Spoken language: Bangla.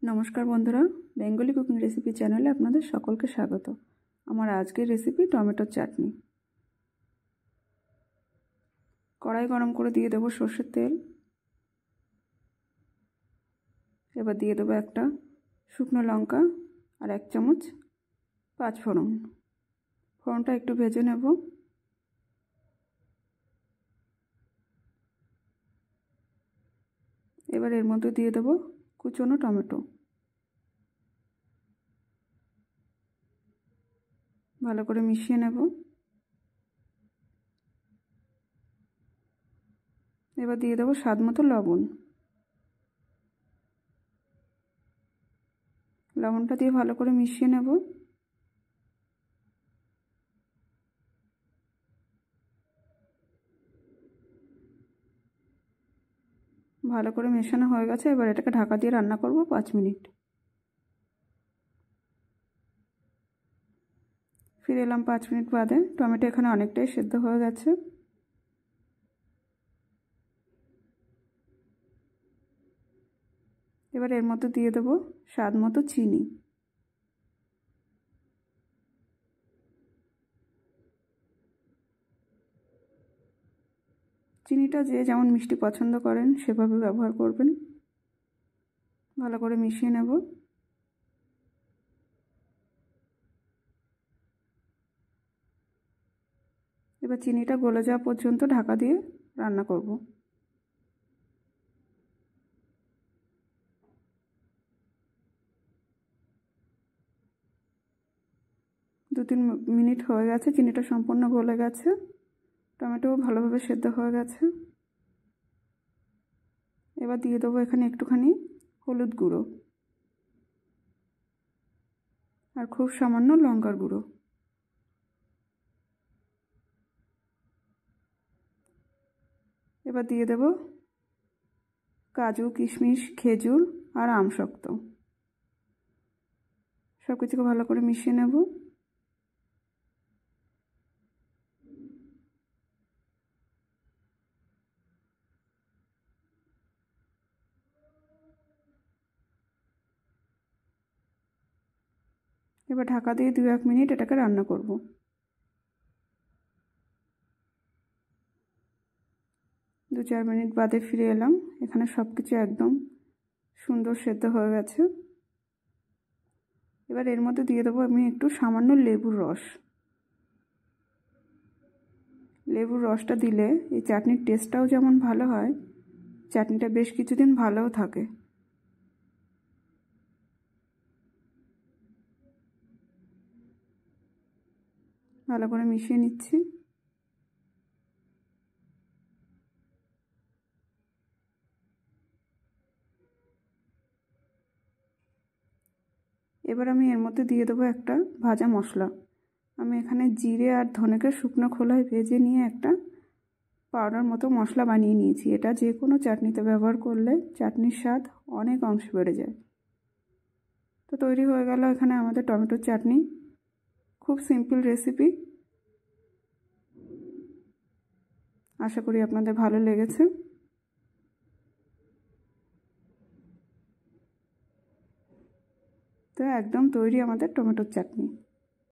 নমস্কার বন্ধুরা, বেঙ্গলি কুকিং রেসিপি চ্যানেলে আপনাদের সকলকে স্বাগত। আমার আজকের রেসিপি টমেটোর চাটনি। কড়াই গরম করে দিয়ে দেবো সর্ষের তেল। এবার দিয়ে দেবো একটা শুকনো লঙ্কা আর 1 চামচ পাঁচফোড়ন। ফোড়নটা একটু ভেজে নেব। এবার এর মধ্যে দিয়ে দেবো কুচনো টমেটো। ভালো করে মিশিয়ে নেব। এবার দিয়ে দেবো স্বাদ মতো লবণ। লবণটা দিয়ে ভালো করে মিশিয়ে নেব। ভালো করে মেশানো হয়ে গেছে। এবার এটাকে ঢাকা দিয়ে রান্না করব 5 মিনিট। ফিরে এলাম 5 মিনিট বাদে। টমেটো এখানে অনেকটাই সেদ্ধ হয়ে গেছে। এবার এর মধ্যে দিয়ে দেব স্বাদ মতো চিনি। চিনিটা যে যেমন মিষ্টি পছন্দ করেন সেভাবে ব্যবহার করবেন। ভালো করে মিশিয়ে নেব। এবার চিনিটা গলে যাওয়া পর্যন্ত ঢাকা দিয়ে রান্না করব। দু তিন মিনিট হয়ে গেছে। চিনিটা সম্পূর্ণ গলে গেছে। টমেটোও ভালোভাবে সেদ্ধ হয়ে গেছে। এবার দিয়ে দেবো এখানে একটুখানি হলুদ গুঁড়ো আর খুব সামান্য লঙ্কার গুঁড়ো। এবার দিয়ে দেব কাজু, কিশমিশ, খেজুর আর আমসত্ত্ব। সব কিছুকে ভালো করে মিশিয়ে নেব। এবার ঢাকা দিয়ে 2-1 মিনিট এটাকে রান্না করব। 2-4 মিনিট বাদে ফিরে এলাম। এখানে সব কিছু একদম সুন্দর সেদ্ধ হয়ে গেছে। এবার এর মধ্যে দিয়ে দেবো আমি একটু সামান্য লেবুর রস। লেবুর রসটা দিলে এই চাটনির টেস্টটাও যেমন ভালো হয়, চাটনিটা বেশ কিছুদিন ভালোও থাকে। ভালো করে মিশিয়ে নিচ্ছি। এবার আমি এর মধ্যে দিয়ে দেবো একটা ভাজা মশলা। আমি এখানে জিরে আর ধনেকে শুকনো খোলায় ভেজে নিয়ে একটা পাউডার মতো মশলা বানিয়ে নিয়েছি। এটা যে কোনো চাটনিতে ব্যবহার করলে চাটনির স্বাদ অনেক অংশ বেড়ে যায়। তো তৈরি হয়ে গেল এখানে আমাদের টমেটোর চাটনি। খুব সিম্পল রেসিপি। আশা করি আপনাদের ভালো লেগেছে। তো একদম তৈরি আমাদের টমেটোর চাটনি।